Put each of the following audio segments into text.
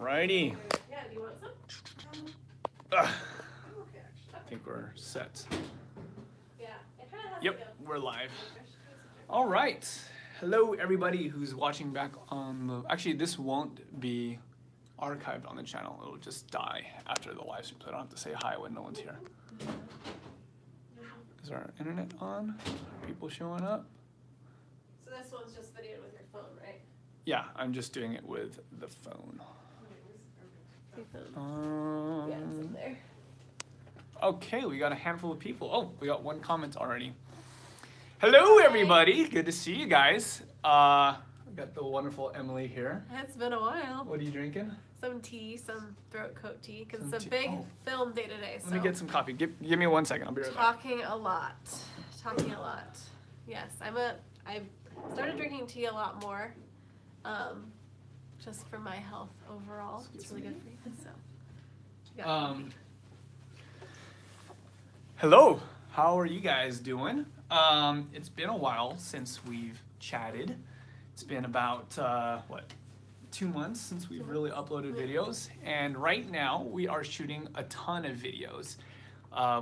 Alrighty. Yeah, do you want some? I think we're set. Yeah, it kind of has Yep, we're live. All right. Hello, everybody who's watching back on the. Actually, this won't be archived on the channel. It'll just die after the live stream, so I don't have to say hi when no one's here. Is our internet on? Are people showing up? So this one's just videoed with your phone, right? Yeah, I'm just doing it with the phone. Yeah, it's in there. Okay, we got a handful of people. Oh, we got one comment already. Hello, everybody. Good to see you guys. We got the wonderful Emily here. It's been a while. What are you drinking? Some tea, some throat coat tea, because Some it's a tea. big Oh. film day today. So Let me get some coffee. Give me 1 second. I'll be right back. talking a lot. Yes, I've started drinking tea a lot more, just for my health overall. It's really good for you. So. Yeah. Hello. How are you guys doing? It's been a while since we've chatted. It's been about 2 months since we've really uploaded videos, and right now we are shooting a ton of videos.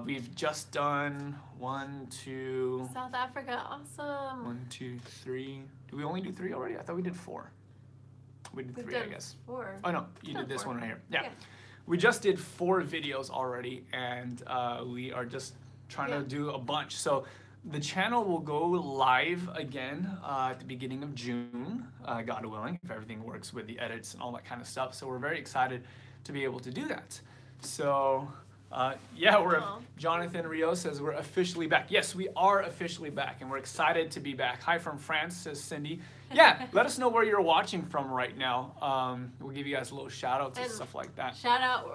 We've just done 1, 2, South Africa, awesome. 1, 2, 3. Did we only do 3 already? I thought we did 4. We did We've 3, I done guess. 4. Oh no, you did this 4. one right here. Yeah. Yeah. We just did 4 videos already, and we are just trying to do a bunch. So the channel will go live again at the beginning of June, God willing, if everything works with the edits and all that kind of stuff. So we're very excited to be able to do that. So yeah, Jonathan Rio says we're officially back. Yes, we are officially back, and we're excited to be back. Hi from France, says Cindy. Yeah, let us know where you're watching from right now. We'll give you guys a little shout outs and stuff like that. Shout out.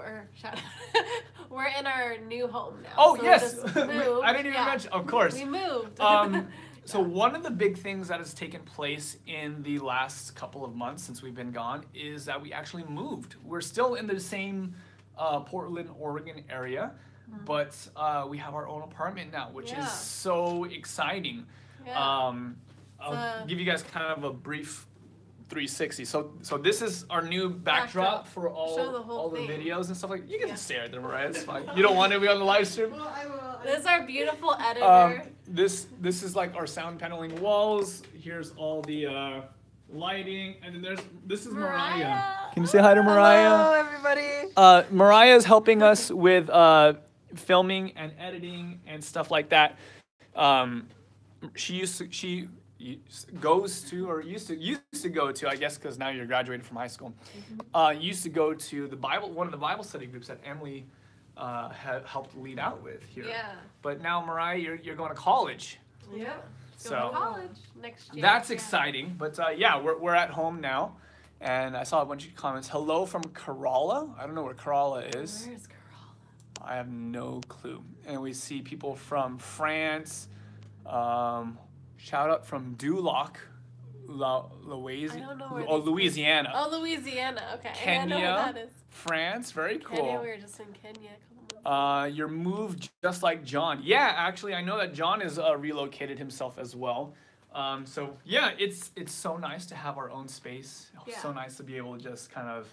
We're in our new home now. Oh, so yes. We just moved. I didn't even mention, of course. We moved. So one of the big things that has taken place in the last couple of months since we've been gone is that we actually moved. We're still in the same Portland, Oregon area, but we have our own apartment now, which is so exciting. Yeah. I'll give you guys kind of a brief 360. So this is our new backdrop for all the videos and stuff like that. You can stare at them, right? It's fine. You don't want to be on the live stream? Well, I will. This is our beautiful editor. This is like our sound paneling walls. Here's all the lighting, and then this is Mariah. Can you say hi to Mariah? Hello, everybody. Mariah is helping us with filming and editing and stuff like that. She used to go to, I guess, because now you're graduated from high school. Used to go to one of the Bible study groups that Emily had helped lead out with here. Yeah. But now, Mariah, you're going to college. Yeah. So Going to college next year. that's exciting. But yeah, we're at home now, and I saw a bunch of comments. Hello from Kerala. I don't know where Kerala is. Where is Kerala? I have no clue. And we see people from France. Shout out from Duloc, Louisiana. Louisiana. Oh, Louisiana. Okay. Kenya, I know where that is. France. Very cool. Kenya. We were just in Kenya a couple months. You're moved just like John. Yeah, actually, I know that John is relocated himself as well. So yeah, it's so nice to have our own space. Yeah. So nice to be able to just kind of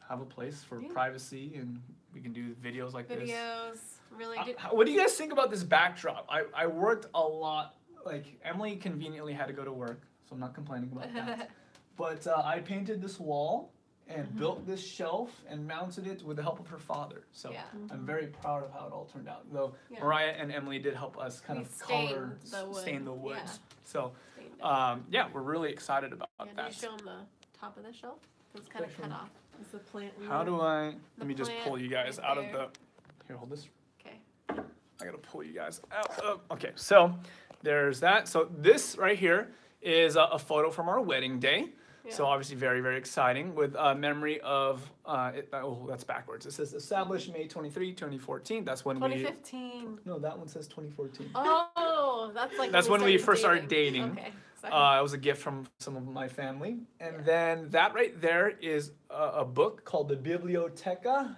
have a place for privacy, and we can do videos like this. Really. What do you guys think about this backdrop? I worked a lot. Like, Emily conveniently had to go to work, so I'm not complaining about that. But I painted this wall and built this shelf and mounted it with the help of her father. So I'm very proud of how it all turned out. Though Mariah and Emily did help us kind of stain the wood. Yeah. So yeah, we're really excited about that. Did you show them the top of the shelf? It's kind of cut off. Is the plant How do I? Let me just pull you guys out of the. Here, hold this. Okay. I gotta pull you guys out. Okay, so there's that. So this right here is a photo from our wedding day. Yeah. So obviously very, very exciting with memory of, oh, that's backwards. It says established May 23, 2014. That's when 2015. No, that one says 2014. Oh, that's like that's when we first started dating. Okay. It was a gift from some of my family. And then that right there is a book called the Biblioteca.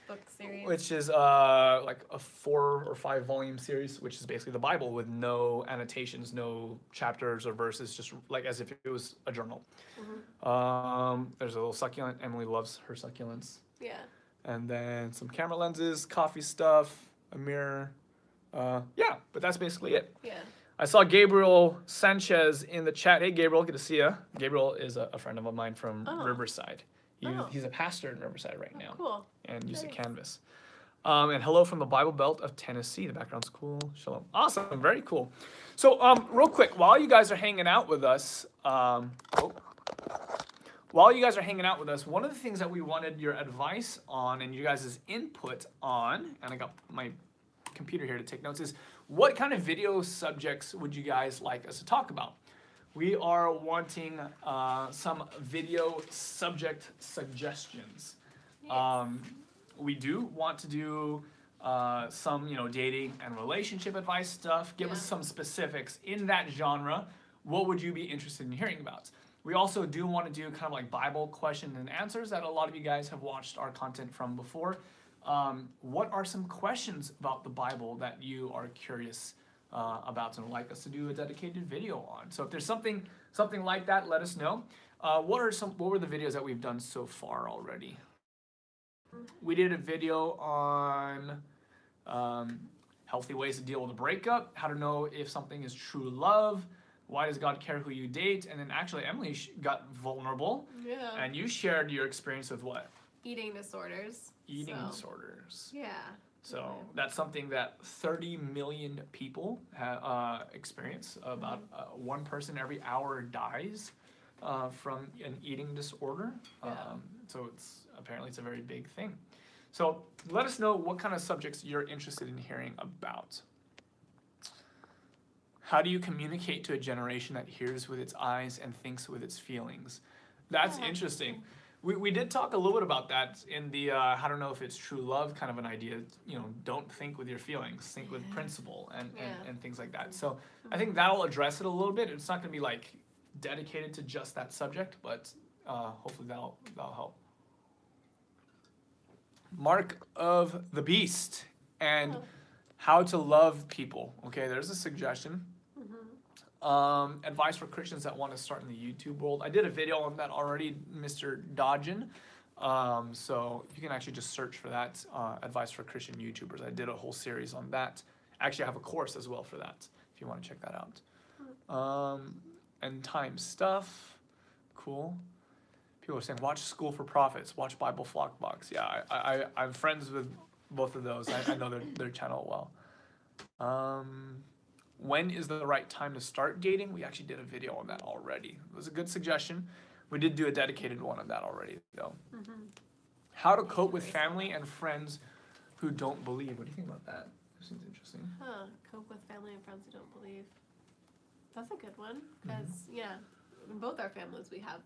Book series. Which is like a 4 or 5 volume series, which is basically the Bible with no annotations, no chapters or verses, just like as if it was a journal. There's a little succulent. Emily loves her succulents. Yeah. And then some camera lenses, coffee stuff, a mirror. Yeah, but that's basically it. Yeah. I saw Gabriel Sanchez in the chat. Hey, Gabriel, good to see you. Gabriel is a friend of mine from Riverside. He's a pastor in Riverside right now. Cool. And uses Canvas. And hello from the Bible Belt of Tennessee. The background's cool. Shalom. Awesome. Very cool. So, real quick, while you guys are hanging out with us, one of the things that we wanted your advice on and you guys' input on, and I got my computer here to take notes, is what kind of video subjects would you guys like us to talk about? We are wanting some video subject suggestions. Yes. We do want to do some, dating and relationship advice stuff. Give us some specifics in that genre. What would you be interested in hearing about? We also do want to do kind of like Bible questions and answers that a lot of you guys have watched our content from before. What are some questions about the Bible that you are curious about and would like us to do a dedicated video on? So if there's something like that, let us know. What were the videos that we've done so far already? We did a video on healthy ways to deal with a breakup, how to know if something is true love, why does God care who you date, and then actually Emily got vulnerable. Yeah. And you shared your experience with what? Eating disorders. Eating disorders. Yeah. So that's something that 30 million people experience. About one person every hour dies from an eating disorder. So apparently it's a very big thing. So let us know what kind of subjects you're interested in hearing about. How do you communicate to a generation that hears with its eyes and thinks with its feelings? That's interesting. We did talk a little bit about that in the I don't know if it's true love kind of an idea. Don't think with your feelings, think with principle and things like that. So I think that'll address it a little bit. It's not going to be like dedicated to just that subject, but hopefully that'll help. Mark of the Beast and how to love people. Okay, there's a suggestion. Advice for Christians that want to start in the YouTube world. I did a video on that already, Mr. Dodgen. So you can actually just search for that, advice for Christian YouTubers. I did a whole series on that. Actually, I have a course as well for that, if you want to check that out. End time stuff. Cool. People are saying, watch School for Prophets, watch Bible Flockbox. Yeah, I'm friends with both of those. I know their channel well. When is the right time to start dating? We actually did a video on that already. It was a good suggestion. We did do a dedicated one on that already, though. How to cope with family and friends who don't believe. What do you think about that? This seems interesting. Cope with family and friends who don't believe. That's a good one. Because, in both our families, we have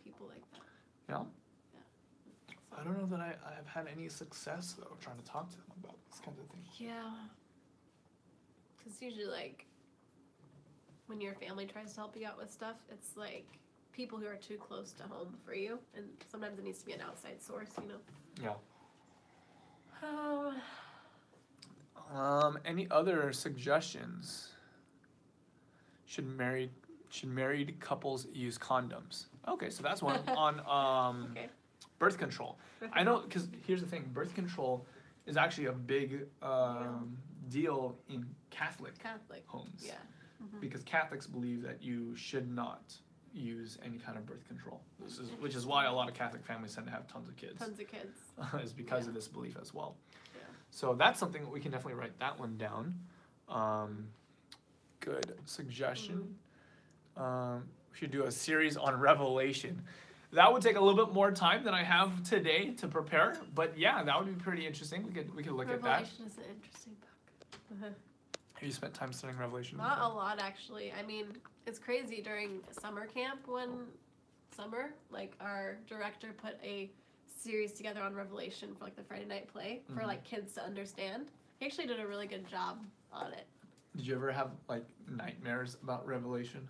people like that. Yeah? I don't know that I have had any success, though, trying to talk to them about this kind of thing. Yeah. Because usually, when your family tries to help you out with stuff, it's people who are too close to home for you, and sometimes it needs to be an outside source, Yeah. Oh. Any other suggestions? Should married couples use condoms? Okay, so that's one on birth control. I know, because here's the thing: birth control is actually a big deal in Catholic homes. Yeah. Because Catholics believe that you should not use any kind of birth control. Which is why a lot of Catholic families tend to have tons of kids. Is because of this belief as well. Yeah. So that's something we can definitely write that one down. Good suggestion. We should do a series on Revelation. That would take a little bit more time than I have today to prepare, but yeah, that would be pretty interesting. We could look at that. Revelation is an interesting book. Have you spent time studying Revelation? Not a lot, actually. I mean, it's crazy during summer camp our director put a series together on Revelation for the Friday night play for kids to understand. He actually did a really good job on it. Did you ever have nightmares about Revelation?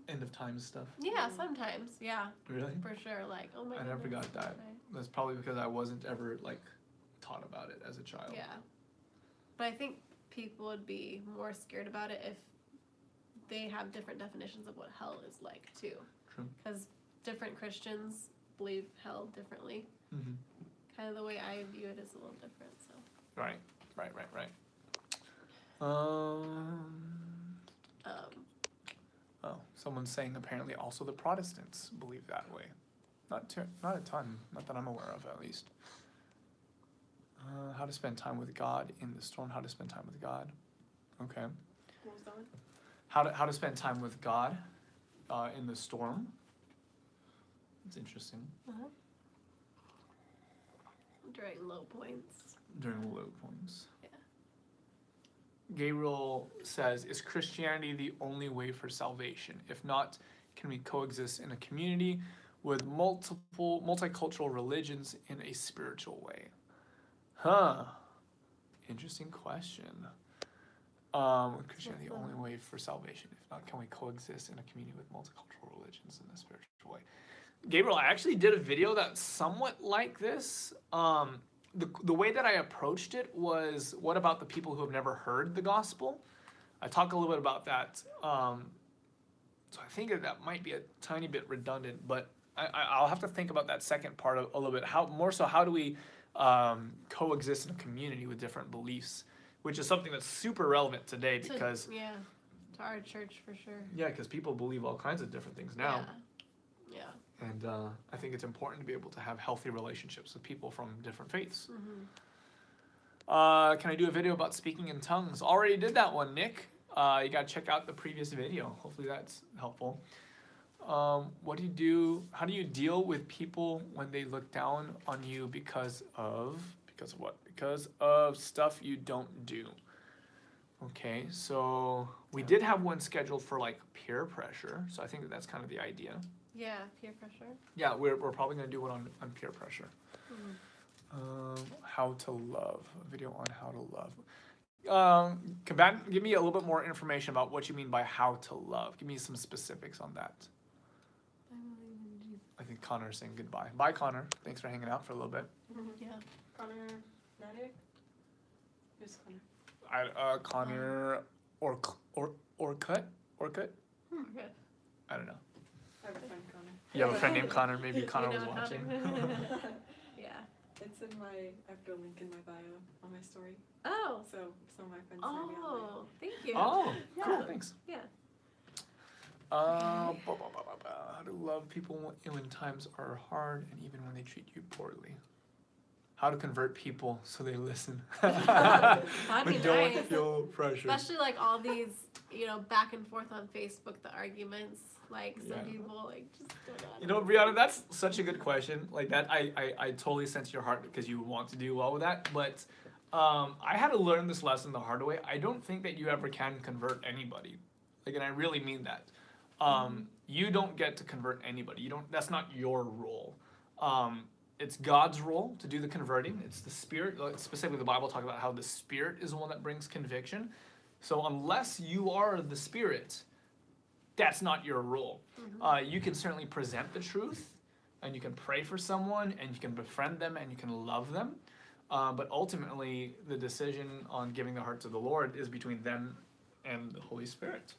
End of time stuff? Yeah, sometimes. Yeah. Really? For sure. Oh my god. I never got that. That's probably because I wasn't ever taught about it as a child. Yeah. But I think people would be more scared about it if they have different definitions of what hell is like too. True. Because different Christians believe hell differently. Mm-hmm. Kind of the way I view it is a little different. So. Right. Oh, someone's saying apparently also the Protestants believe that way. Not a ton, not that I'm aware of at least. How to spend time with God in the storm. How to spend time with God. Okay. What was that one? How to spend time with God in the storm. It's interesting. Uh-huh. During low points. During low points. Yeah. Gabriel says, is Christianity the only way for salvation? If not, can we coexist in a community with multicultural religions in a spiritual way? Interesting question. Christianity the only way for salvation? If not, can we coexist in a community with multicultural religions in a spiritual way? Gabriel, I actually did a video that's somewhat like this. The way that I approached it was, what about the people who have never heard the gospel? I talk a little bit about that. So I think that might be a tiny bit redundant, but I'll have to think about that second part a little bit. How do we coexist in a community with different beliefs, which is something that's super relevant today because to our church for sure. Yeah, because people believe all kinds of different things now. Yeah. And I think it's important to be able to have healthy relationships with people from different faiths. Mm-hmm. Can I do a video about speaking in tongues? Already did that one, Nick. You got to check out the previous video. Hopefully that's helpful. What do you do? How do you deal with people when they look down on you because of what? Because of stuff you don't do. Okay, so we did have one scheduled for like peer pressure. So I think that's kind of the idea. Yeah, peer pressure. Yeah, we're probably going to do one on peer pressure. Mm-hmm. How to love. A video on how to love. Combatant, give me a little bit more information about what you mean by how to love. Give me some specifics on that. I think Connor's saying goodbye. Bye, Connor. Thanks for hanging out for a little bit. Yeah. Connor Natick? Who's Connor? Connor Orcut? Okay. I don't know. I have a friend Connor. You have a friend named Connor. Maybe Connor was know watching. Yeah. It's in I have a link in my bio on my story. Oh. So some of my friends know me on Oh, thank you. Oh, Yeah. cool. Thanks. Yeah. How to love people when times are hard and even when they treat you poorly. How to convert people so they listen. That'd be But don't nice. feel pressure. Especially like all these, back and forth on Facebook, the arguments. Like some Yeah. people like just don't know. You know, Brianna, that's such a good question. Like that, I totally sense your heart because you want to do well with that. But I had to learn this lesson the hard way. I don't think that you ever can convert anybody. Like, and I really mean that. You don't get to convert anybody. You don't. That's not your role. It's God's role to do the converting. It's the Spirit. Specifically, the Bible talks about how the Spirit is the one that brings conviction. So unless you are the Spirit, that's not your role. You can certainly present the truth, and you can pray for someone, and you can befriend them, and you can love them. But ultimately, the decision on giving their heart to the Lord is between them and the Holy Spirit.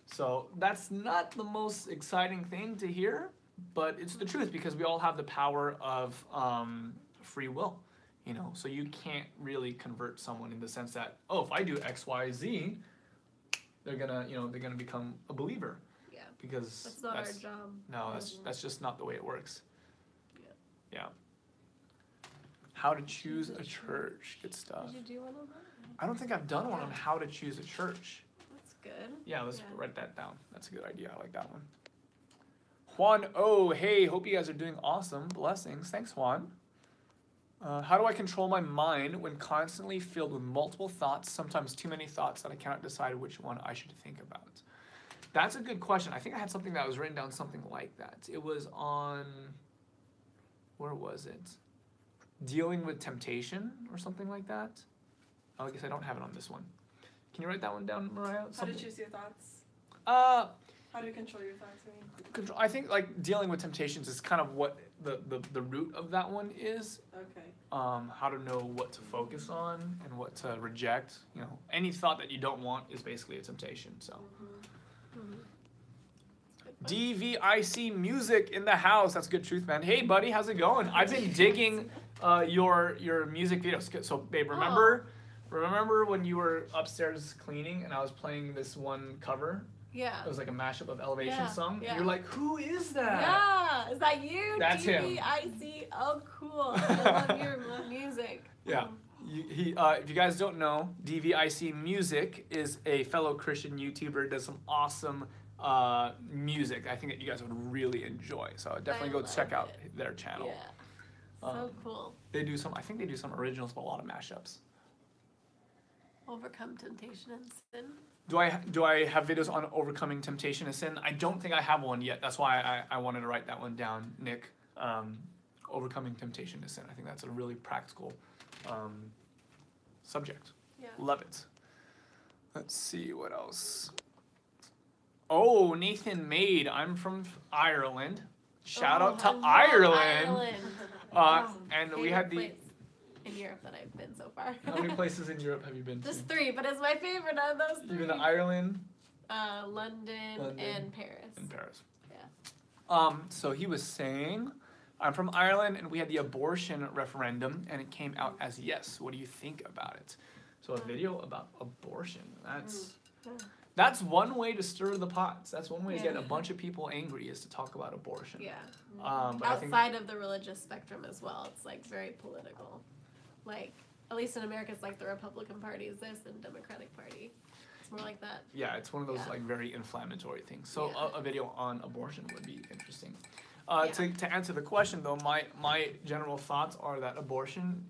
So that's not the most exciting thing to hear, but it's the truth because we all have the power of free will, So you can't really convert someone in the sense that, oh, if I do X, Y, Z, they're gonna become a believer. Yeah. Because That's not our job. No, that's just not the way it works. Yeah. How to choose a church. Good stuff. Did you do one on that? I don't think I've done one on how to choose a church. That's good. Yeah, let's write that down. That's a good idea. I like that one. Juan O, hey, hope you guys are doing awesome. Blessings. Thanks, Juan. How do I control my mind when constantly filled with multiple thoughts, sometimes too many thoughts that I cannot decide which one I should think about? That's a good question. I think I had something that was written down something like that. It was on, where was it? Dealing with temptation or something like that. Oh, I guess I don't have it on this one. Can you write that one down, Mariah? How to choose your thoughts? How do you control your thoughts? I think like dealing with temptations is kind of what the root of that one is. Okay. How to know what to focus on and what to reject. Any thought that you don't want is basically a temptation. So, DVIC Music in the house. That's good truth, man. Hey, buddy, how's it going? I've been digging your music videos. So, babe, remember when you were upstairs cleaning and I was playing this one cover? Yeah. It was like a mashup of Elevation song. Yeah. You're like, who is that? Yeah. Is that you? That's him. DVIC. Oh, cool. I love your music. Yeah. If you guys don't know, DVIC Music is a fellow Christian YouTuber. Does some awesome music. I think that you guys would really enjoy. So definitely go check out their channel. Yeah. So cool. They do some. I think they do some originals, but a lot of mashups. Overcome temptation and sin. Do I have videos on overcoming temptation and sin? I don't think I have one yet. That's why I wanted to write that one down, Nick. Overcoming temptation and sin. I think that's a really practical subject. Yeah. Love it. Let's see what else. Oh, Nathan Maid. I'm from Ireland. Shout out to Ireland. And we had the. In Europe that I've been so far. How many places in Europe have you been to? Just 3, but it's my favorite out of those 3. You've been to Ireland? London, and Paris. And Paris. Yeah. So he was saying, I'm from Ireland and we had the abortion referendum and it came out as yes. What do you think about it? So a video about abortion. That's one way to stir the pots. That's one way to get a bunch of people angry is to talk about abortion. Yeah. But outside of the religious spectrum as well, it's like very political. Like, at least in America, it's like the Republican Party is this and Democratic Party. It's more like that. Yeah, it's one of those like very inflammatory things. So a video on abortion would be interesting. To answer the question though, my general thoughts are that abortion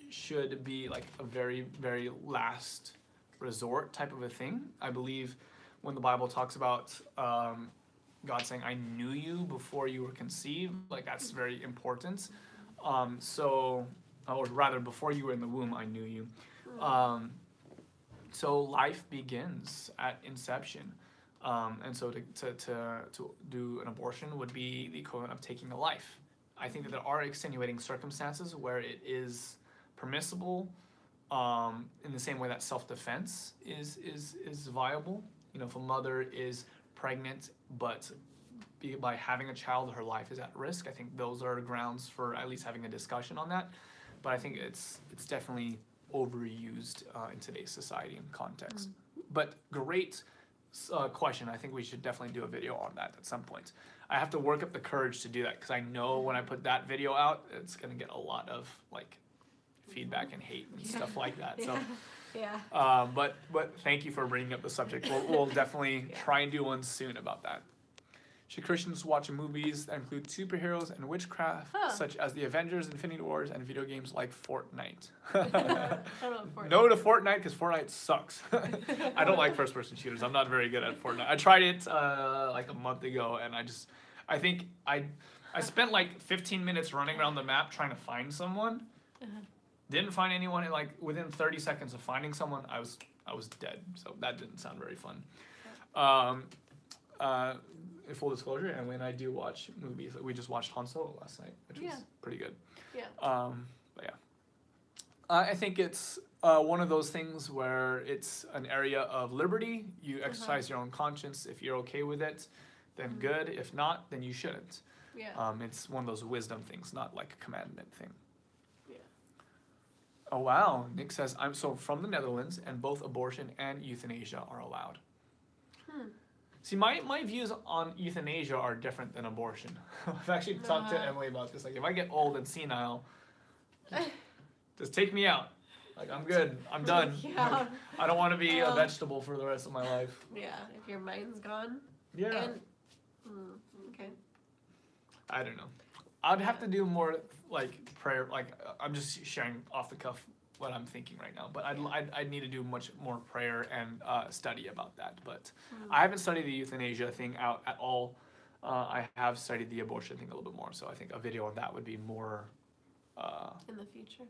should be like a very, very last resort type of a thing. I believe when the Bible talks about God saying, I knew you before you were conceived, like that's very important. Or rather, before you were in the womb, I knew you. So life begins at inception. And so to do an abortion would be the equivalent of taking a life. I think that there are extenuating circumstances where it is permissible, in the same way that self-defense is viable. You know, if a mother is pregnant, but by having a child, her life is at risk, I think those are grounds for at least having a discussion on that. But I think it's definitely overused in today's society and context. But great question. I think we should definitely do a video on that at some point. I have to work up the courage to do that because I know when I put that video out, it's going to get a lot of like feedback and hate and stuff like that. So, but thank you for bringing up the subject. We'll definitely try and do one soon about that. Should Christians watch movies that include superheroes and witchcraft, such as the Avengers, Infinity Wars, and video games like Fortnite? No to Fortnite because Fortnite sucks. I don't like first-person shooters. I'm not very good at Fortnite. I tried it like a month ago, and I think I spent like 15 minutes running around the map trying to find someone. Didn't find anyone, and like within 30 seconds of finding someone, I was dead. So that didn't sound very fun. In full disclosure, and when I do watch movies, we just watched Han Solo last night, which was pretty good. Yeah. But yeah, I think it's one of those things where it's an area of liberty. You exercise your own conscience. If you're okay with it, then good. If not, then you shouldn't. Yeah. It's one of those wisdom things, not like a commandment thing. Yeah. Oh wow, Nick says I'm from the Netherlands, and both abortion and euthanasia are allowed. See, my views on euthanasia are different than abortion. I've actually talked to Emily about this. Like, if I get old and senile, just take me out. Like, I'm good. I'm done. Like, I don't want to be a vegetable for the rest of my life. Yeah, if your mind's gone. Yeah. Okay. I don't know. I'd have to do more, like, prayer. Like, I'm just sharing off the cuff what I'm thinking right now, but I'd need to do much more prayer and study about that. But I haven't studied the euthanasia thing out at all. I have studied the abortion thing a little bit more, so I think a video on that would be more in the future.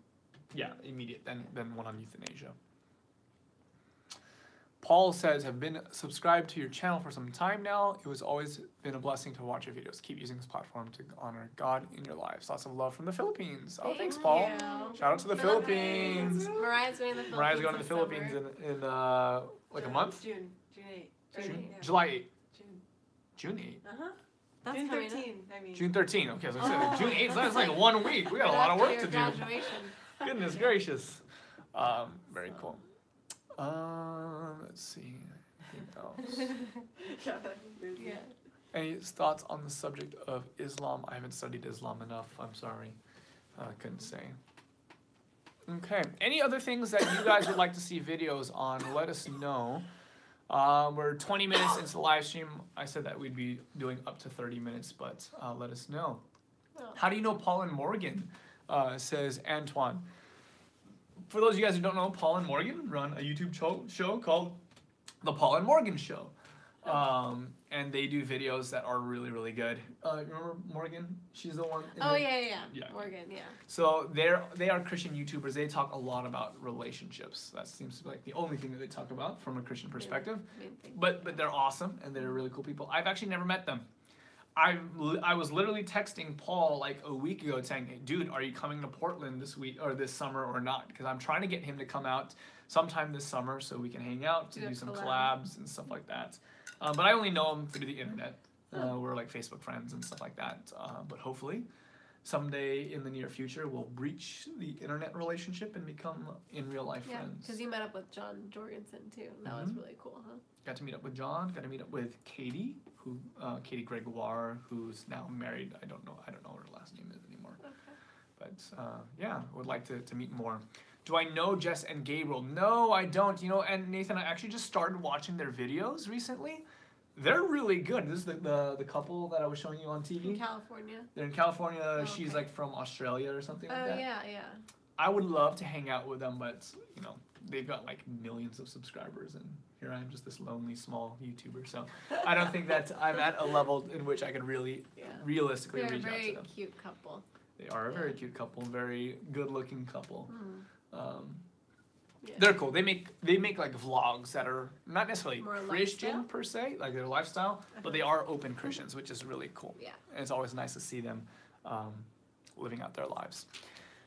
Yeah, immediate than one on euthanasia. Paul says, have been subscribed to your channel for some time now. It was always been a blessing to watch your videos. Keep using this platform to honor God in your lives. Lots of love from the Philippines. Oh, thanks, Paul. Shout out to the Philippines. Mariah's going to the Philippines. Mariah's going to the Philippines in like a month? June 8th. July 8th. June 8th. That's June coming up. 13, I mean. June 13th. Okay, so I said Oh, June 8th. that's That's like like 1 week. We got a Right lot of after work your to do. graduation. Goodness gracious. Very cool. Let's see. Anything else? Yeah, that'd be crazy. Yeah. Any thoughts on the subject of Islam? I haven't studied Islam enough. I'm sorry. Couldn't say. Okay. Any other things that you guys would like to see videos on? Let us know. We're 20 minutes into the live stream. I said that we'd be doing up to 30 minutes, but let us know. Oh. How do you know Paul and Morgan? Says Antoine. For those of you guys who don't know, Paul and Morgan run a YouTube show called The Paul and Morgan Show. And they do videos that are really, really good. Remember Morgan? She's the one. Oh, the, yeah. Yeah. Morgan, yeah. So they are Christian YouTubers. They talk a lot about relationships. That seems to be like the only thing that they talk about from a Christian perspective. Main thing. But they're awesome and they're really cool people. I've actually never met them. I was literally texting Paul like a week ago saying, hey, dude, are you coming to Portland this week or this summer or not? Because I'm trying to get him to come out sometime this summer so we can hang out to do some collabs and stuff like that. But I only know him through the internet. We're like Facebook friends and stuff like that. But hopefully someday in the near future we'll breach the internet relationship and become in real life Yeah, friends. because you met up with John Jorgensen too. That was really cool, huh? Got to meet up with John. Got to meet up with Katie, Katie Gregoire, who's now married. I don't know what her last name is anymore. Okay. But yeah, would like to meet more. Do I know Jess and Gabriel? No, I don't. You know, and Nathan, I actually just started watching their videos recently. They're really good. This is the couple that I was showing you on TV. In California. They're in California. Oh, She's okay. like from Australia or something like Oh, that. yeah. I would love to hang out with them, but you know, they've got like millions of subscribers, and here I am, just this lonely small YouTuber. So I don't think that I'm at a level in which I could really, realistically They're a reach out to very them. cute couple. They are a very cute couple, very good-looking couple. Yeah. They're cool. They make like vlogs that are not necessarily More Christian lifestyle? per se, like their lifestyle, but they are open Christians, which is really cool. Yeah. And it's always nice to see them living out their lives.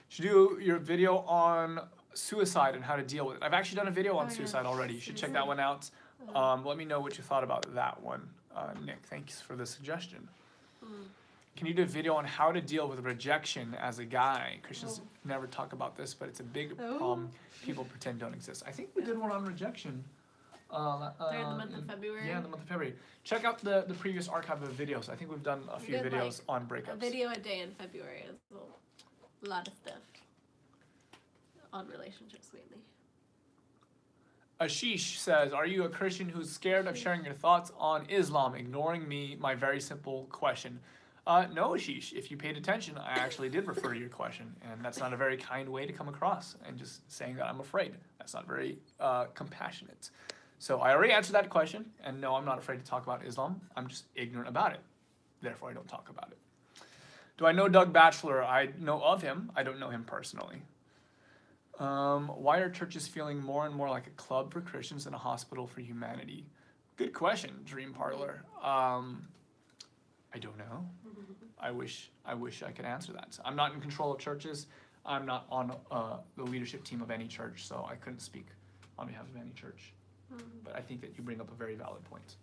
Should do your video on suicide and how to deal with it. I've actually done a video on suicide already. You should check that one out. Let me know what you thought about that one, Nick. Thanks for the suggestion. Can you do a video on how to deal with rejection as a guy? Christians never talk about this, but it's a big problem. People pretend don't exist. I think we did one on rejection. During the month of February. Yeah, in the month of February. Check out the previous archive of videos. I think we've done a few did, videos like, on breakups. A video a day in February is a lot of stuff on relationships mainly. Ashish says, are you a Christian who's scared of sharing your thoughts on Islam, ignoring me, my very simple question? No, Ashish, if you paid attention, I actually did refer to your question, and that's not a very kind way to come across, and just saying that I'm afraid. That's not very compassionate. So I already answered that question, and no, I'm not afraid to talk about Islam. I'm just ignorant about it. Therefore, I don't talk about it. Do I know Doug Batchelor? I know of him. I don't know him personally. Why are churches feeling more and more like a club for Christians than a hospital for humanity? Good question, Dream Parlor. I don't know. I wish I could answer that. I'm not in control of churches. I'm not on the leadership team of any church, so I couldn't speak on behalf of any church. But I think that you bring up a very valid point.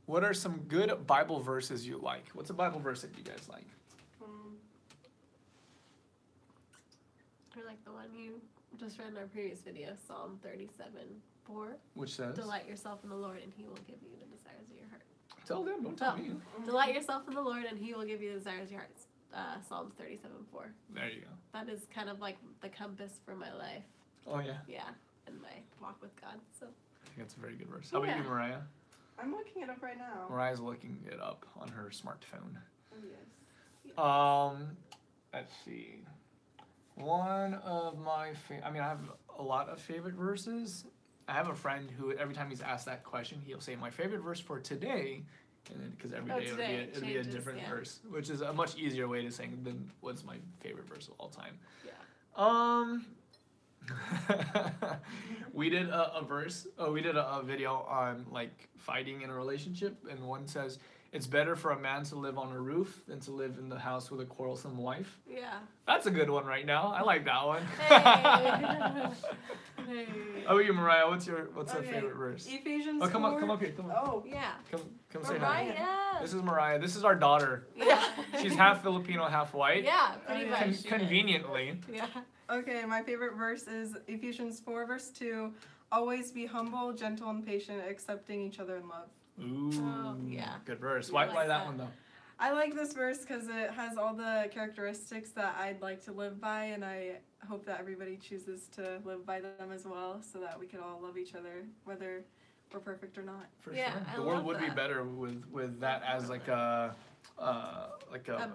What are some good Bible verses you like? What's a Bible verse that you guys like? Or like the one you just read in our previous video, Psalm 37:4. Which says? Delight yourself in the Lord, and He will give you the desires of your heart. Tell them, don't tell me. Delight yourself in the Lord, and He will give you the desires of your heart. Psalms 37:4. There you go. That is kind of like the compass for my life. Oh yeah. Yeah, and my walk with God. So. I think that's a very good verse. How about you, Mariah? I'm looking it up right now. Mariah's looking it up on her smartphone. Oh, yes. Let's see. One of my I have a lot of favorite verses. I have a friend who every time he's asked that question, he'll say my favorite verse for today, and then because every day it'll be a different verse, which is a much easier way to saying than what's my favorite verse of all time. Yeah. We did we did a video on like fighting in a relationship, and one says it's better for a man to live on a roof than to live in the house with a quarrelsome wife. Yeah. That's a good one right now. I like that one. Hey. Hey. How about you, Mariah? What's your Okay. favorite verse? Ephesians Oh, come 4. up here. Come on. Oh. Yeah. Come say hi. Mariah. This is Mariah. This is our daughter. Yeah. She's half Filipino, half white. Yeah, pretty Okay. much. she is. Conveniently. Yeah. Okay, my favorite verse is Ephesians 4, verse 2. Always be humble, gentle, and patient, accepting each other in love. Ooh. Oh, yeah. Good verse. I Why like that that. one though? I like this verse because it has all the characteristics that I'd like to live by, and I hope that everybody chooses to live by them as well, so that we can all love each other, whether we're perfect or not. For Yeah, sure. I The world love would be that. better with that as like a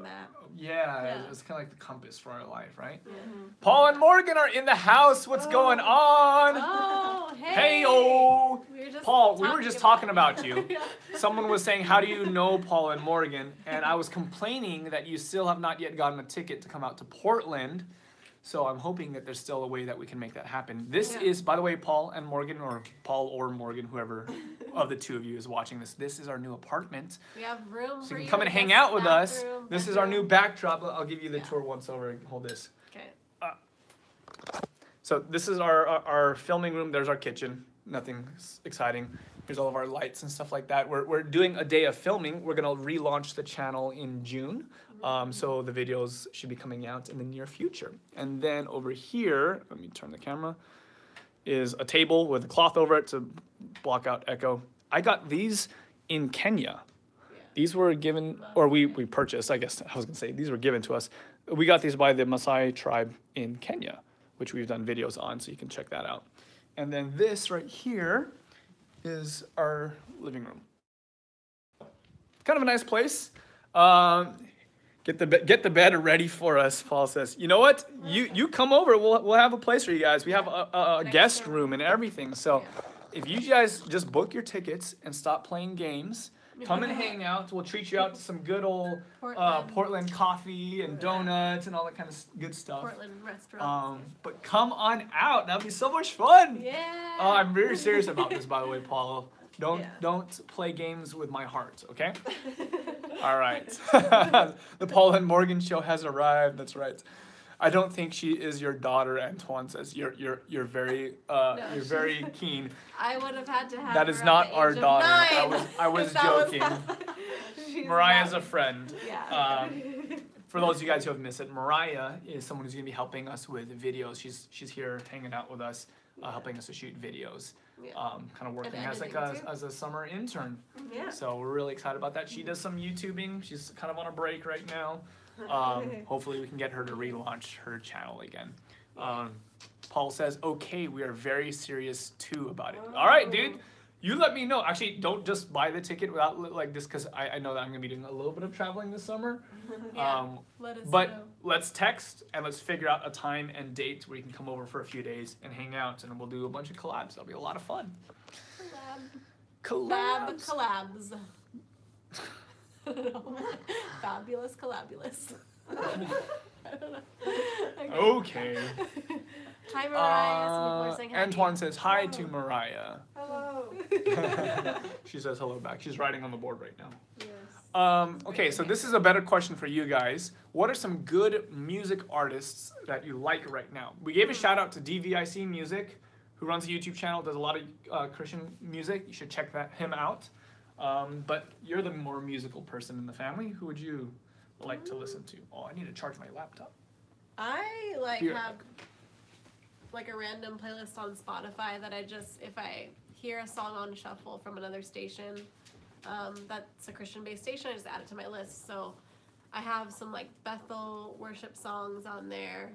map. yeah, Yeah. it's kind of like the compass for our life, right? Mm-hmm. Paul and Morgan are in the house. What's going on? Oh, hey. Hey-o. We were just Paul, we were just talking about you. Yeah. Someone was saying, how do you know Paul and Morgan? And I was complaining that you still have not yet gotten a ticket to come out to Portland. So I'm hoping that there's still a way that we can make that happen. This Yeah. is, by the way, Paul and Morgan, or Paul or Morgan, whoever of the two of you is watching this. This is our new apartment. We have room So for you you can come and to hang guest out with us. bathroom, This is our new bedroom. backdrop. I'll give you the Yeah. tour once over. Hold this. Okay. So this is our filming room. There's our kitchen. Nothing exciting. Here's all of our lights and stuff like that. We're doing a day of filming. We're gonna relaunch the channel in June. So the videos should be coming out in the near future. And then over here, let me turn the camera, is a table with a cloth over it to block out echo. I got these in Kenya. Yeah. These were given, or we purchased, I guess I was gonna say, these were given to us. We got these by the Maasai tribe in Kenya, which we've done videos on, so you can check that out. And then this right here is our living room. Kind of a nice place. Get the bed ready for us, Paul says. You know what? You come over, we'll have a place for you guys. We have a Next guest door. room and everything. So Yeah. if you guys just book your tickets and stop playing games, come and hang out. We'll treat you out to some good old Portland coffee and donuts and all that kind of good stuff. Portland restaurant. But come on out. That'll be so much fun. Yeah. Oh, I'm very serious about this, by the way, Paul. Yeah. Don't play games with my heart, okay? All right. The Paul and Morgan show has arrived. That's right. I don't think she is your daughter, Antoine says. You're very you're very keen. I would have had to have. That her is at not the our age of daughter. 9. I was If that joking. She's Mariah's not- a friend. Yeah. For those of you guys who have missed it, Mariah is someone who's going to be helping us with videos. She's here hanging out with us, helping us to shoot videos. Yeah. Kind of working And as like editing, too. as a summer intern. Yeah. So we're really excited about that. She does some YouTubing. She's kind of on a break right now. Hopefully we can get her to relaunch her channel again. Paul says, okay, we are very serious too about it. All right, dude. You let me know. Actually, don't just buy the ticket without like this, because I know that I'm gonna be doing a little bit of traveling this summer. Yeah. Let us But know. let's text and let's figure out a time and date where you can come over for a few days and hang out, and we'll do a bunch of collabs. That'll be a lot of fun. Fab Collabs. collabs. I don't know. Fabulous collabulous. I don't know. Okay. Hi Mariah. Some people are saying hi. Antoine says hi to Mariah. Hello. She says hello back. She's writing on the board right now. Yes. Okay, so this is a better question for you guys. What are some good music artists that you like right now? We gave a shout out to DVIC Music, who runs a YouTube channel, does a lot of Christian music. You should check him out. But you're the more musical person in the family. Who would you like to listen to? Oh, I need to charge my laptop. I like Here. have like a random playlist on Spotify that I just, if I hear a song on shuffle from another station, that's a Christian-based station, I just add it to my list. So I have some like Bethel worship songs on there,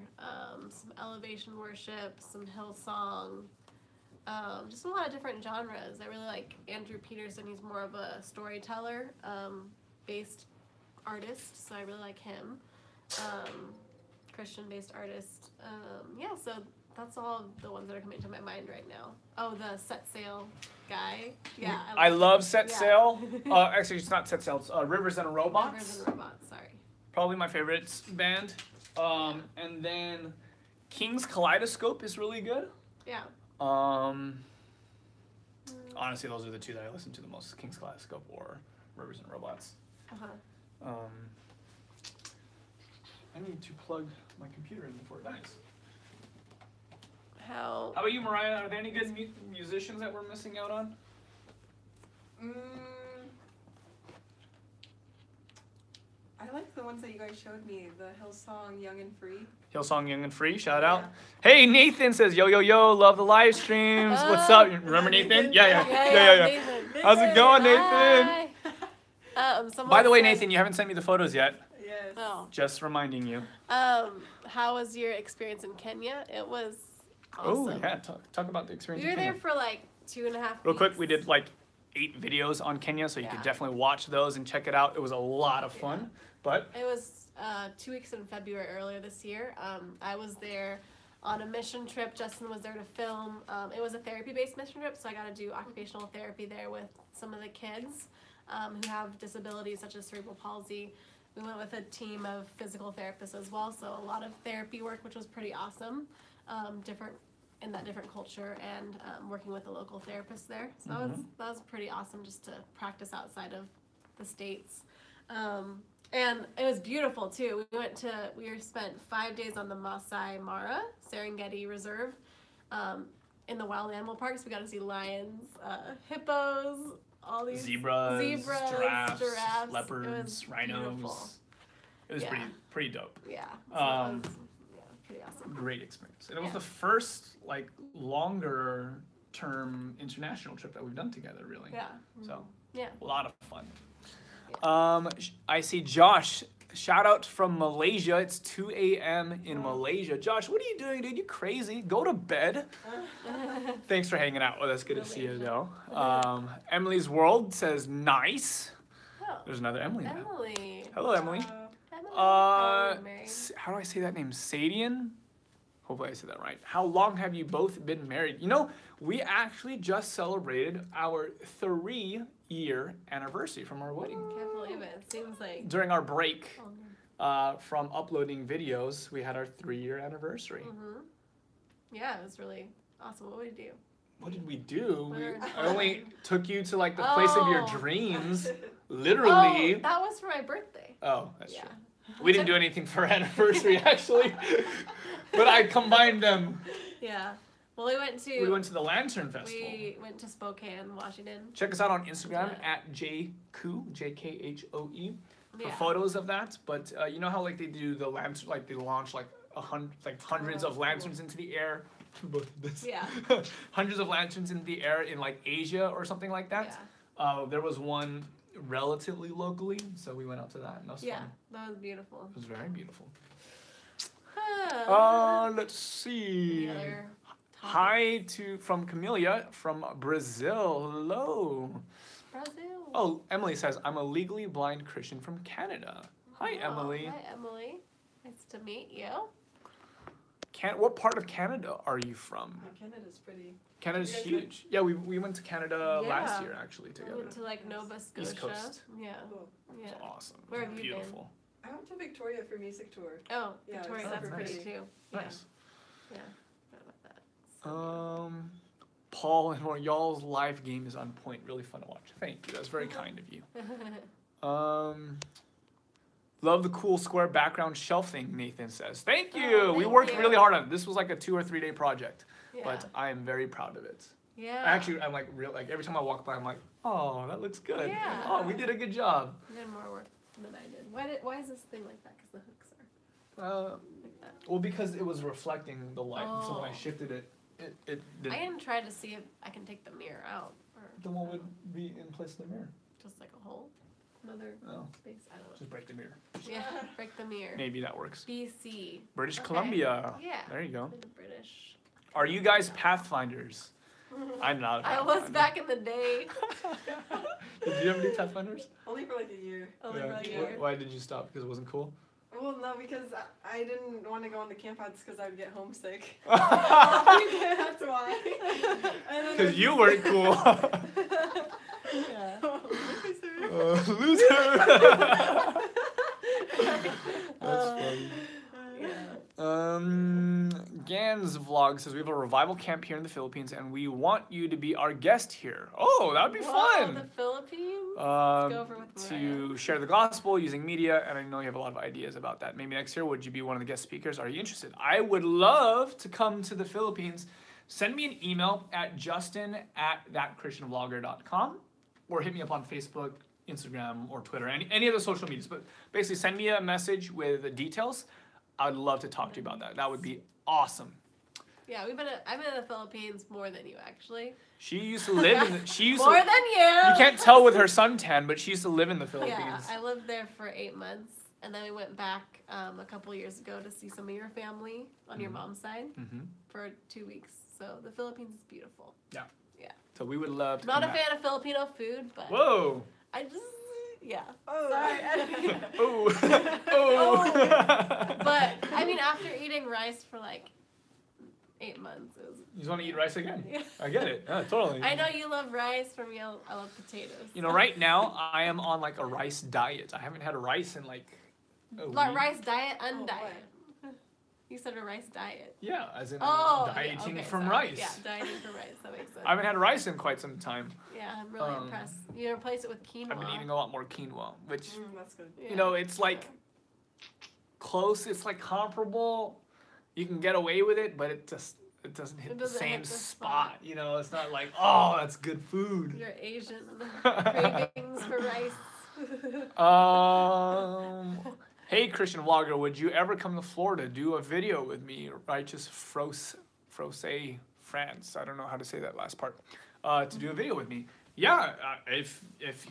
some elevation worship, some Hillsong, just a lot of different genres. I really like Andrew Peterson. He's more of a storyteller based artist, so I really like him. Christian-based artist. Yeah, so that's all of the ones that are coming to my mind right now. Oh, the Set Sail guy. Yeah, I love him. Set Yeah. Sail. Actually, it's not Set Sail. It's Rivers and Robots. Rivers and Robots, sorry. Probably my favorite band. And then King's Kaleidoscope is really good. Yeah. Honestly, those are the two that I listen to the most: King's Kaleidoscope or Rivers and Robots. Uh-huh. I need to plug my computer in before it dies. How? How about you, Mariah? Are there any good musicians that we're missing out on? I like the ones that you guys showed me. The Hillsong Young and Free. Hillsong Young and Free, shout out. Hey, Nathan says, yo, yo, yo, love the live streams. What's up? Remember Nathan? Yeah. Nathan. How's it going, Nathan? Hi. By the way, Nathan, you haven't sent me the photos yet. Yes. Oh. Just reminding you. How was your experience in Kenya? It was awesome. Oh, yeah. Talk about the experience We were in there Kenya. for like 2.5 weeks. Real quick, we did like 8 videos on Kenya, so you could Yeah. definitely watch those and check it out. It was a lot of fun. But It was 2 weeks in February earlier this year. I was there on a mission trip. Justin was there to film. It was a therapy-based mission trip, so I got to do occupational therapy there with some of the kids who have disabilities such as cerebral palsy. We went with a team of physical therapists as well, so a lot of therapy work, which was pretty awesome. Different in that different culture and working with a local therapist there. So that was pretty awesome just to practice outside of the States. And it was beautiful too. We spent 5 days on the Masai Mara Serengeti Reserve in the wild animal parks. We got to see lions, hippos, all these zebras, giraffes, leopards, It was rhinos. beautiful. It was Yeah. pretty dope. Yeah. So it was, pretty awesome. Great experience. And it was Yeah. the first like longer term international trip that we've done together, really. Yeah. So Yeah. a lot of fun. I see Josh. Shout out from Malaysia. It's 2 a.m. in Malaysia. Josh, what are you doing, dude? You crazy? Go to bed. Thanks for hanging out with us. Good to see you, though. Emily's World says nice. Oh, There's another Emily now. Emily. Hello, Emily. Emily. How are you married? How do I say that name? Sadian? Hopefully I said that right. How long have you both been married? You know, we actually just celebrated our 3-year anniversary from our wedding. Can't believe it. It seems like During our break from uploading videos, we had our 3-year anniversary. Yeah, it was really awesome. What would you do? What did we do? Where- I only took you to like the place of your Oh. dreams, literally. Oh, that was for my birthday. Oh, that's Yeah. true. We didn't do anything for our anniversary actually, but I combined them. Yeah. Well, we went to the Lantern Festival. we went to Spokane, Washington. Check us out on Instagram Yeah. at JKHOE for Yeah. photos of that. But you know how like they do the lantern, like they launch like hundreds of lanterns into the air. Both of this. Yeah. Hundreds of lanterns in the air in like Asia or something like that. There was one relatively locally, so we went out to that and that was Yeah. fun. That was beautiful. It was very beautiful. Ah. Let's see. Any other topics? Hi from Camellia from Brazil. Hello. Brazil. Oh, Emily says, I'm a legally blind Christian from Canada. Hi, Oh, Emily. Hi, Emily. Nice to meet you. What part of Canada are you from? Canada's pretty. Canada's Yeah, huge. Yeah, we went to Canada last Yeah. year actually I together. went to like Nova Scotia. East Coast. Yeah. Cool. Yeah. It's awesome. Where have you been? Beautiful. I went to Victoria for music tour. Oh, Yeah, it Victoria. was That's super pretty nice. too. Yeah. Nice. Yeah. Forgot about that. Paul and y'all's live game is on point. Really fun to watch. Thank you. That's very kind of you. Love the cool square background shelf thing, Nathan says. Thank you. Oh, We thank worked you. really hard on it. This was like a 2 or 3 day project, Yeah. but I am very proud of it. Yeah. Actually, I'm like every time I walk by, I'm like, oh, that looks good. Yeah. Oh, we did a good job. You did more work than I did. Why is this thing like that? Because the hooks are like that. Well, because it was reflecting the light, so when I Oh. shifted it, it did. I can try to see if I can take the mirror out or Then what would be in place of the mirror? just like a hole, another Oh, space. I don't know. just break the mirror. Yeah, break the mirror. Maybe that works. BC. British Okay. Columbia. Yeah. There you go. The British. Are you guys Pathfinders? I'm not a I Pathfinder. was back in the day. Did you ever do Pathfinders? Only for like a year. Only for like a Yeah. year. Why did you stop? Because it wasn't cool? Well, no, because I didn't want to go on the campouts because I'd get homesick. Because That's why. And then you weren't cool. Yeah. Loser. That's funny. Gans vlog says we have a revival camp here in the Philippines and we want you to be our guest here. Oh, that would be Wow, fun. the Philippines. Um, Go over with to share the gospel using media, and I know you have a lot of ideas about that. Maybe next year, would you be one of the guest speakers? Are you interested? I would love to come to the Philippines. Send me an email at justin@thatchristianvlogger.com or hit me up on Facebook, Instagram, or Twitter, any of the social medias. But basically, send me a message with the details. I'd love to talk to you about that. That would be awesome. Yeah, I've been in the Philippines more than you actually. She used to live in more than you. You can't tell with her suntan, but she used to live in the Philippines. Yeah, I lived there for 8 months, and then we went back a couple years ago to see some of your family on your mom's side for 2 weeks. So the Philippines is beautiful. Yeah. Yeah. So we would love to Not a come fan of Filipino food, but Whoa. I just yeah. Oh. Sorry. Oh. Oh. But I mean, after eating rice for like 8 months, it was. You just want to eat rice again? Yeah. I get it. Yeah, totally. I know you love rice. For me, I love potatoes. You know, right now I am on like a rice diet. I haven't had rice in like a week. Rice diet, Oh, undiet. You said a rice diet. Yeah, as in yeah, dieting okay, from sorry. rice. Yeah, dieting from rice. That makes sense. I haven't had rice in quite some time. Yeah, I'm really impressed. You replace it with quinoa. I've been eating a lot more quinoa, which That's good. Yeah. you know, it's like close. It's like comparable. You can get away with it, but it doesn't hit the same spot. You know, it's not like, oh, that's good food. Your Asian cravings for rice. Hey, Christian Vlogger, would you ever come to Florida, do a video with me, Righteous Frosse France? I don't know how to say that last part. To do a video with me. Yeah, if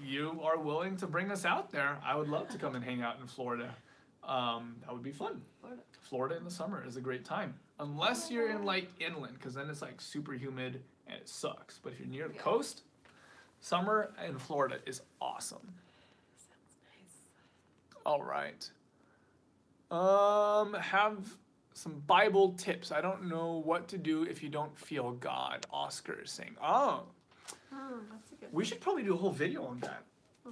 you are willing to bring us out there, I would love to come and hang out in Florida. That would be fun. Florida in the summer is a great time. Unless you're in like inland, because then it's like super humid and it sucks. But if you're near the coast, summer in Florida is awesome. Sounds nice. All right. Have some Bible tips. I don't know what to do if you don't feel God. Oscar is saying. Oh, That's a good we should probably do a whole video on that.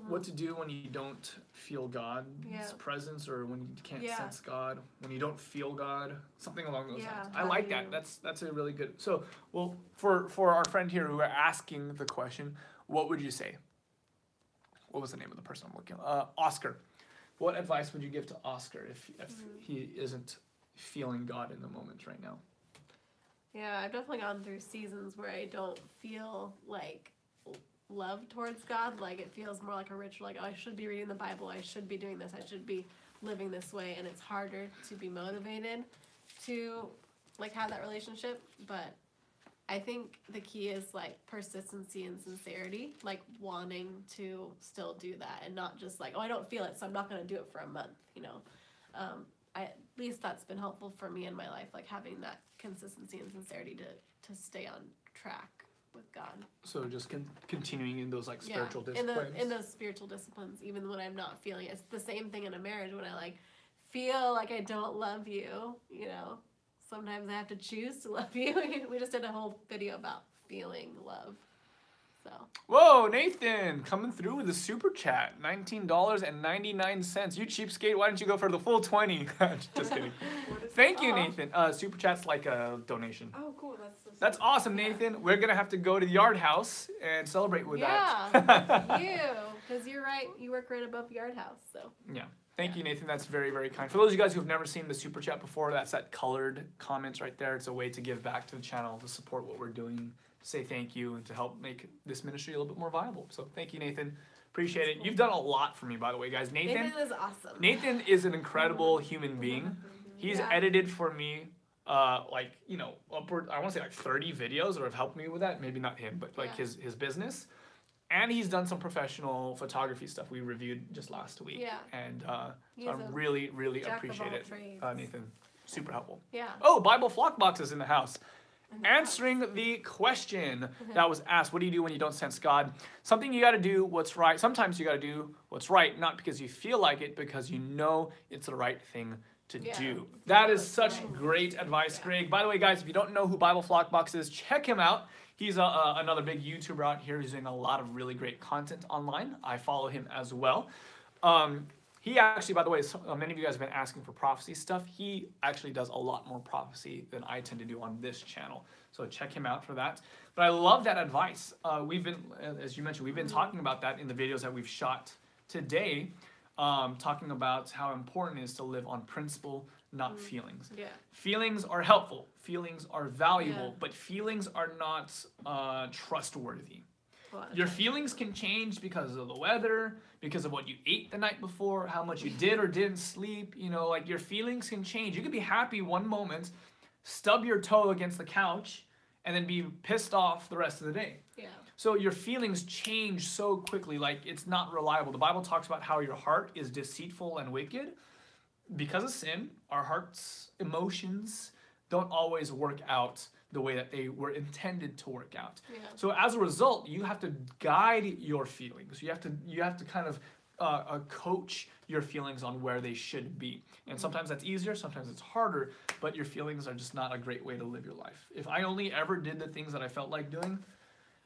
What to do when you don't feel God's presence, or when you can't sense God, when you don't feel God, something along those lines. I like that. That's a really good. So, well, for our friend here who are asking the question, what would you say? What was the name of the person I'm looking at? Oscar. What advice would you give to Oscar if he isn't feeling God in the moment right now? Yeah, I've definitely gone through seasons where I don't feel like love towards God. Like it feels more like a ritual. Like, oh, I should be reading the Bible. I should be doing this. I should be living this way. And it's harder to be motivated to like have that relationship. But I think the key is like persistency and sincerity, like wanting to still do that and not just like, oh, I don't feel it, so I'm not going to do it for a month, you know. At least that's been helpful for me in my life, like having that consistency and sincerity to stay on track with God. So just continuing in those like spiritual disciplines. In those spiritual disciplines, even when I'm not feeling it. It's the same thing in a marriage when I like feel like I don't love you, you know. Sometimes I have to choose to love you. We just did a whole video about feeling love. So. Whoa, Nathan, coming through with a super chat, $19.99. You cheapskate, why don't you go for the full 20? Just kidding. Thank you, Nathan. Super chat's like a donation. Oh, cool. That's awesome, Nathan. We're gonna have to go to the Yard House and celebrate with that. Yeah, because you're right. You work right above Yard House, so. Yeah. Thank you, Nathan. That's very, very kind. For those of you guys who have never seen the super chat before, that's that colored comments right there. It's a way to give back to the channel, to support what we're doing, say thank you, and to help make this ministry a little bit more viable. So thank you, Nathan. Appreciate it. You've done a lot for me, by the way, guys. Nathan is awesome. Nathan is an incredible human being. He's edited for me, like, you know, upward, I want to say like 30 videos, or have helped me with that. Maybe not him, but like his business. And he's done some professional photography stuff we reviewed just last week. Yeah. And so I really, really appreciate it, Nathan. Super helpful. Yeah. Oh, Bible Flock Box is in the house. Answering the question that was asked, what do you do when you don't sense God? Something you got to do what's right. Sometimes you got to do what's right, not because you feel like it, because you know it's the right thing to do. That is such great advice, Greg. By the way, guys, if you don't know who Bible Flock Box is, check him out. He's another big YouTuber out here who's doing a lot of really great content online. I follow him as well. He actually, by the way, many of you guys have been asking for prophecy stuff. He actually does a lot more prophecy than I tend to do on this channel. So check him out for that. But I love that advice. We've been, as you mentioned, we've been talking about that in the videos that we've shot today, talking about how important it is to live on principle, not feelings. Yeah. Feelings are helpful. Feelings are valuable, Yeah. but feelings are not trustworthy. A lot of Your times. feelings can change because of the weather, because of what you ate the night before, how much you did or didn't sleep. You know, like your feelings can change. You can be happy one moment, stub your toe against the couch, and then be pissed off the rest of the day. Yeah. So your feelings change so quickly, like it's not reliable. The Bible talks about how your heart is deceitful and wicked. Because of sin, our heart's emotions don't always work out the way that they were intended to work out. Yeah. So as a result, you have to guide your feelings. You have to kind of coach your feelings on where they should be. And sometimes that's easier, sometimes it's harder, but your feelings are just not a great way to live your life. If I only ever did the things that I felt like doing,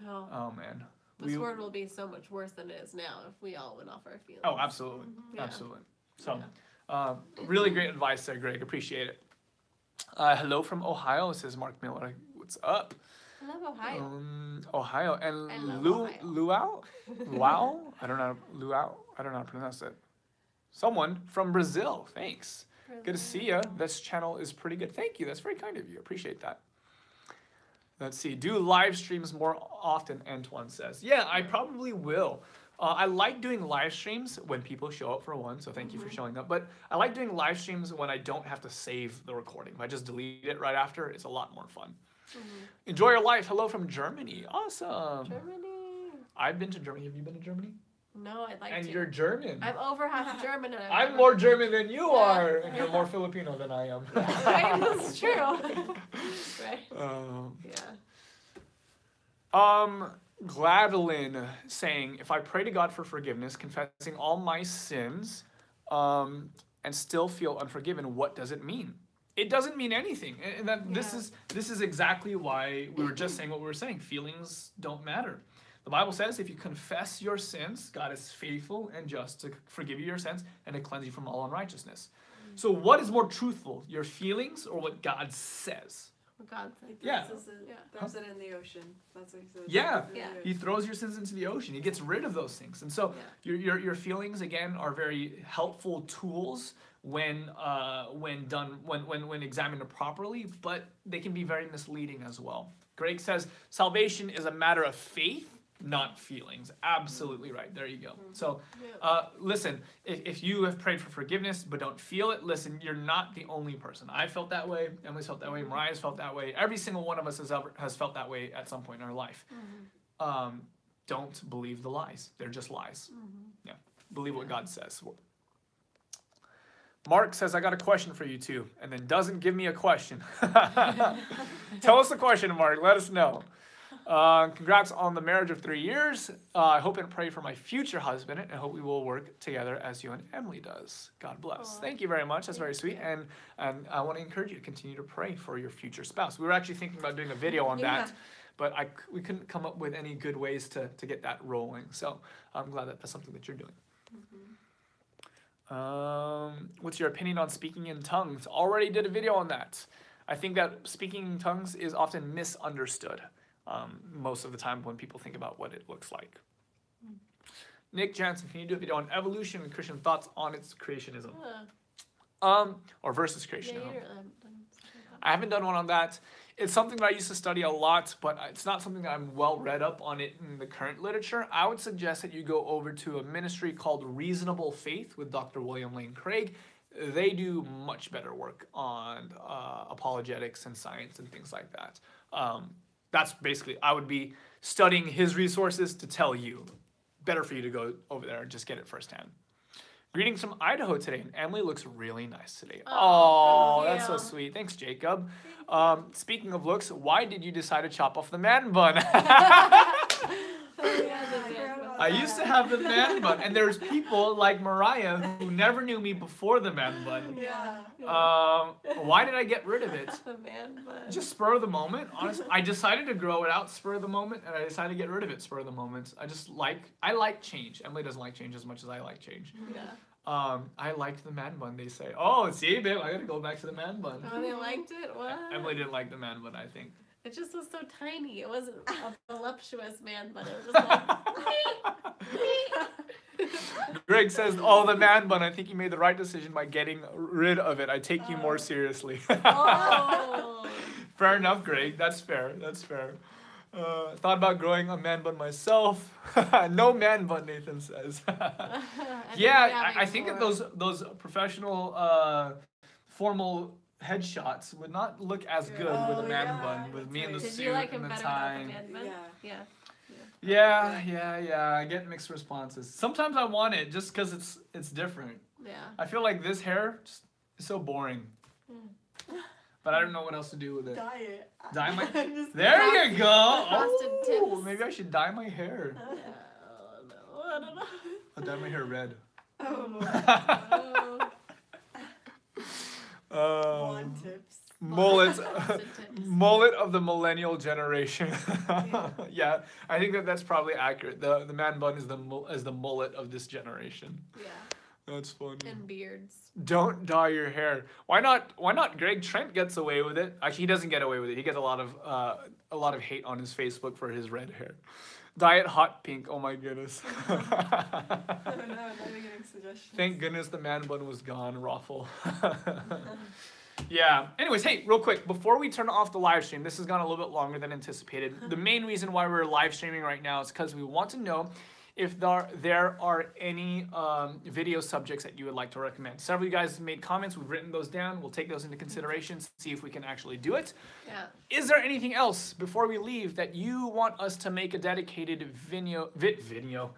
Oh, oh man. this world will be so much worse than it is now if we all went off our feelings. Oh, absolutely. Yeah. Absolutely. So, really great advice there, Greg. Appreciate it. Hello from Ohio, says Mark Miller. What's up? I love Ohio. Ohio. I And love Luau? Luau? I don't know. Luau? I don't know how to pronounce it. Someone from Brazil. Thanks. Good to see you. This channel is pretty good. Thank you. That's very kind of you. Appreciate that. Let's see. Do live streams more often, Antoine says. Yeah, I probably will. I like doing live streams when people show up, for one, so thank you for showing up. But I like doing live streams when I don't have to save the recording. If I just delete it right after, it's a lot more fun. Enjoy your life. Hello from Germany. Awesome. Germany. I've been to Germany. Have you been to Germany? No, I'd like And to. you're German. I'm over half German. And I'm more German than you are, and you're more Filipino than I am. Right, that's true. Right. Yeah. Gladylin saying, if I pray to God for forgiveness, confessing all my sins, and still feel unforgiven, what does it mean? It doesn't mean anything. And that this is exactly why we were just saying what we were saying. Feelings don't matter. The Bible says if you confess your sins, God is faithful and just to forgive you your sins and to cleanse you from all unrighteousness. So what is more truthful, your feelings or what God says? God said. Yeah. Throws it in the ocean. That's what he says. Yeah. Yeah. He throws your sins into the ocean. He gets rid of those things. And so your feelings again are very helpful tools when examined properly, but they can be very misleading as well. Greg says salvation is a matter of faith, not feelings. Absolutely right. There you go. So listen, if you have prayed for forgiveness but don't feel it, listen, you're not the only person. I felt that way. Emily's felt that way. Mariah's felt that way. Every single one of us has felt that way at some point in our life. Don't believe the lies. They're just lies. Yeah. Believe what God says. Mark says, I got a question for you too, and then doesn't give me a question. Tell us the question, Mark. Let us know. Congrats on the marriage of 3 years. I hope and pray for my future husband, and I hope we will work together as you and Emily does. God bless. Thank you very much. That's very sweet. And I want to encourage you to continue to pray for your future spouse. We were actually thinking about doing a video on that, but we couldn't come up with any good ways to get that rolling. So I'm glad that that's something that you're doing. What's your opinion on speaking in tongues? Already did a video on that. I think that speaking in tongues is often misunderstood most of the time when people think about what it looks like. Nick Jansen, can you do a video on evolution and Christian thoughts on its creationism? Or versus creationism? I haven't done one on that. It's something that I used to study a lot, but it's not something that I'm well read up on it in the current literature. I would suggest that you go over to a ministry called Reasonable Faith with Dr. William Lane Craig. They do much better work on apologetics and science and things like that. That's basically, I would be studying his resources to tell you. Better for you to go over there and just get it firsthand. Greetings from Idaho today, and Emily looks really nice today. Oh, that's so sweet. Thanks, Jacob. Speaking of looks, why did you decide to chop off the man bun? I used to have the man bun, and there's people like Mariah who never knew me before the man bun. Why did I get rid of it? The man bun. Just spur of the moment, honestly. I decided to grow it out spur of the moment, and I decided to get rid of it spur of the moment. I like change. Emily doesn't like change as much as I like change. I liked the man bun, they say. Oh, see, babe, I gotta go back to the man bun. Oh, they liked it? What? Emily didn't like the man bun, I think. It just was so tiny. It wasn't a voluptuous man bun. It was just like... Greg says, "Oh, the man bun. I think you made the right decision by getting rid of it. I take you more seriously." Oh. Fair enough, Greg. That's fair. That's fair. Thought about growing a man bun myself. No man bun, Nathan says. Yeah, I think that those professional, formal headshots would not look as good with a man bun. With me in the Did suit you like and him the better tie. without the man bun? Yeah. Yeah. I get mixed responses. Sometimes I want it just because it's different. Yeah. I feel like this hair just is so boring. But I don't know what else to do with it. Dye it. Dye my. Just There you go. Frosted Oh, tips. maybe I should dye my hair. Oh, no, I don't know. I'll dye my hair red. Oh, Oh. blonde tips. Mullet, Frosted tips. mullet of the millennial generation. Yeah, I think that's probably accurate. The man bun is the mullet of this generation. Yeah. That's funny. And beards. Don't dye your hair. Why not? Why not? Greg Trent gets away with it. Actually, he doesn't get away with it. He gets a lot of hate on his Facebook for his red hair. Dye it hot pink. Oh my goodness. Oh no, now they're getting suggestions. Thank goodness the man bun was gone, Raffle. Yeah. Anyways, hey, real quick, before we turn off the live stream, this has gone a little bit longer than anticipated. The main reason why we're live streaming right now is because we want to know if there are any video subjects that you would like to recommend. Several of you guys made comments. We've written those down. We'll take those into consideration, see if we can actually do it. Yeah. Is there anything else before we leave that you want us to make a dedicated video Vimeo.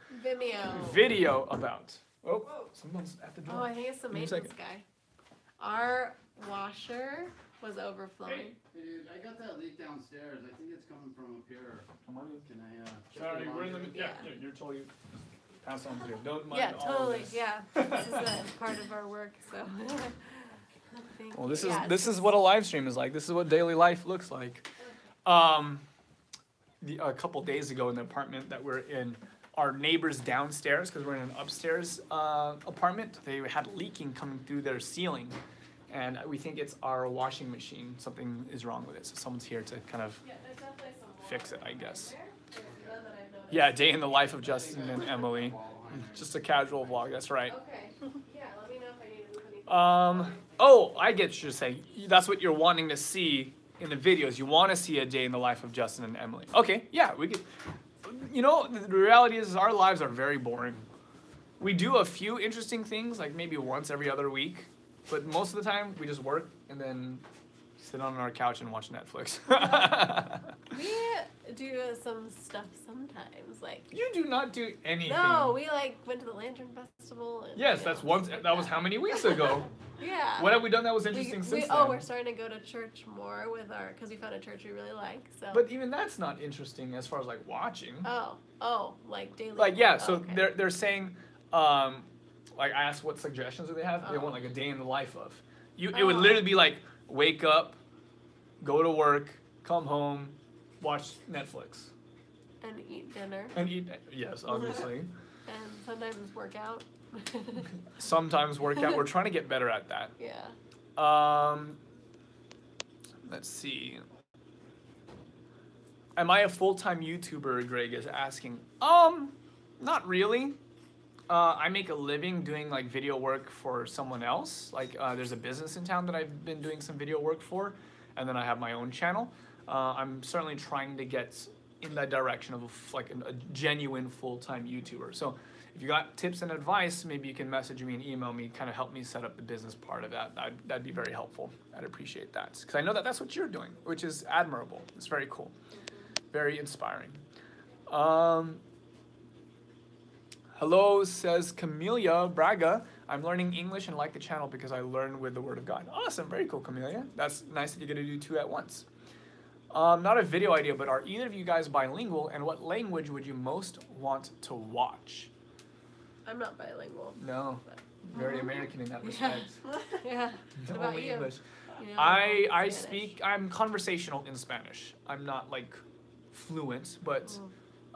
about? Oh, someone's at the door. Oh, I think it's the Give me a maintenance second. guy. Our washer was overflowing. Hey, dude, I got that leak downstairs. I think it's coming from up here. Can I, check Sorry, the we're in the laundry? yeah. You're totally pass on through. Don't mind Yeah, all totally. of this. Yeah, this is a part of our work. So. Thank Well, you. this is Yeah, this is what a live stream is like. This is what daily life looks like. A couple days ago in the apartment that we're in, our neighbors downstairs, because we're in an upstairs apartment, they had leaking coming through their ceiling, and we think it's our washing machine. Something is wrong with it, so someone's here to kind of Yeah, there's definitely some fix it, I guess. There's none that I've noticed. Yeah, day in the life of Justin and Emily. Just a casual vlog. That's right. Okay. Yeah, let me know if I need to move anything. Oh, I get what you're saying. That's what you're wanting to see in the videos. You want to see a day in the life of Justin and Emily. Okay, yeah, we could. You know, the reality is our lives are very boring. We do a few interesting things, like maybe once every other week, but most of the time we just work and then sit on our couch and watch Netflix. We do some stuff sometimes, like. You do not do anything. No, we like went to the Lantern Festival. And, Yes, you that's know, once. stuff like That was how many weeks ago? Yeah. What have we done that was interesting since then? we're starting to go to church more with because we found a church we really like. So. But even that's not interesting as far as like watching. Oh, like daily. Like yeah, so okay. they're saying, like I asked what suggestions do they have? They want like a day in the life of. It would literally be like wake up, go to work, come home, watch Netflix. And eat dinner. And eat. Yes, obviously. And sometimes work out. Sometimes work out. We're trying to get better at that. Yeah. Let's see. Am I a full-time YouTuber? Greg is asking. Not really. I make a living doing like video work for someone else. Like there's a business in town that I've been doing some video work for, and then I have my own channel. I'm certainly trying to get in that direction of like a genuine full-time YouTuber. So if you got tips and advice, maybe you can message me and email me, kind of help me set up the business part of that. That'd be very helpful. I'd appreciate that because I know that that's what you're doing, which is admirable. It's very cool, very inspiring. Hello, says Camelia Braga. I'm learning English and like the channel because I learn with the Word of God. Awesome, very cool, Camelia. That's nice that you're gonna do two at once. Not a video idea, but are either of you guys bilingual, and what language would you most want to watch? I'm not bilingual. No, very American in that respect. Yeah. What about Only you? English. You know, I Spanish. speak, I'm conversational in Spanish. I'm not like fluent, but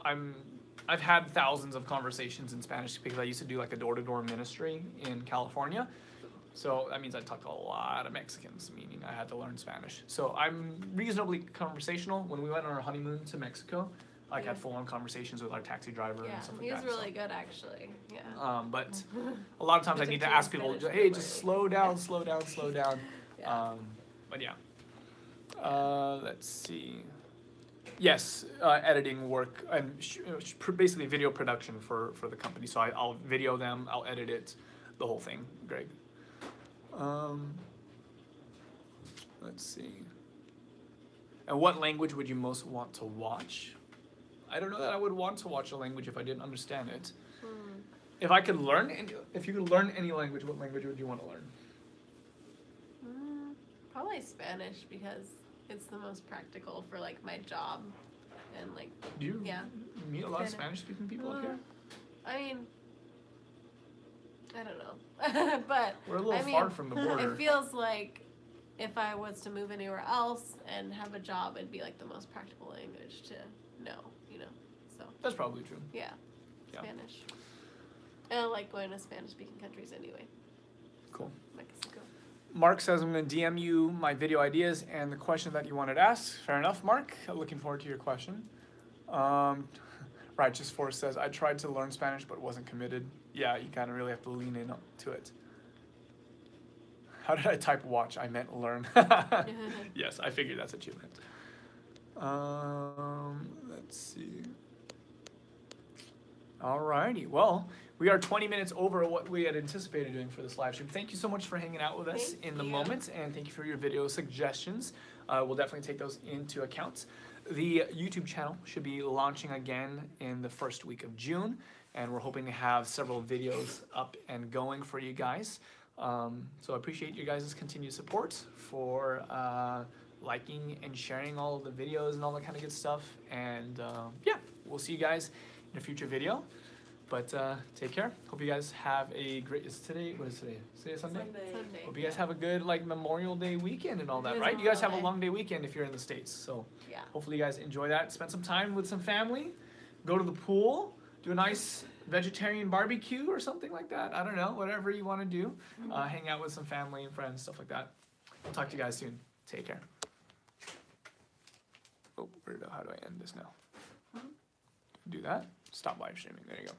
I've had thousands of conversations in Spanish because I used to do like a door-to-door ministry in California. So that means I talk to a lot of Mexicans, meaning I had to learn Spanish. So I'm reasonably conversational. When we went on our honeymoon to Mexico, Like Yeah. had full-on conversations with our taxi driver Yeah, and stuff like he was that. so. really good actually. Yeah. But a lot of times I Took need to two ask people, Spanish hey, before just we- slow down, slow down, slow down. Yeah. But yeah. Let's see. Yes, editing work and basically video production for the company. So I'll video them, I'll edit it, the whole thing, Greg. Let's see. And what language would you most want to watch? I don't know that I would want to watch a language if I didn't understand it. If I could learn, if you could learn any language, what language would you want to learn? Probably Spanish because it's the most practical for like my job and like Do you Yeah. meet a lot of Kinda. Spanish-speaking people up here? I mean I don't know. But We're a little I mean, far from the border. it feels like if I was to move anywhere else and have a job, it'd be like the most practical language to know, you know. So That's probably true. yeah, Yeah. Spanish. And I like going to Spanish-speaking countries anyway. Cool. Mexico. Mark says, I'm going to DM you my video ideas and the question that you wanted to ask. Fair enough, Mark. Looking forward to your question. Righteous Force says, I tried to learn Spanish but wasn't committed. Yeah, you kind of really have to lean in to it. How did I type watch? I meant learn. Yes, I figured that's what you meant. Let's see. Alrighty, well, we are 20 minutes over what we had anticipated doing for this live stream. Thank you so much for hanging out with us Thank in the you. moment, and thank you for your video suggestions. We'll definitely take those into account. The YouTube channel should be launching again in the first week of June, and we're hoping to have several videos up and going for you guys. So I appreciate you guys' continued support for liking and sharing all of the videos and all that kind of good stuff. And yeah, we'll see you guys in a future video. But take care. Hope you guys have a great. Is today? What is today? Is today Sunday? Sunday. Hope you guys have a good like Memorial Day weekend and all that, It is right? You guys have a Memorial Day. long day weekend if you're in the States. So Yeah. hopefully you guys enjoy that. Spend some time with some family. Go to the pool. Do a nice vegetarian barbecue or something like that. I don't know. Whatever you want to do. Hang out with some family and friends, stuff like that. I'll talk to you guys soon. Take care. Oh, how do I end this now? Do that. Stop live streaming. There you go.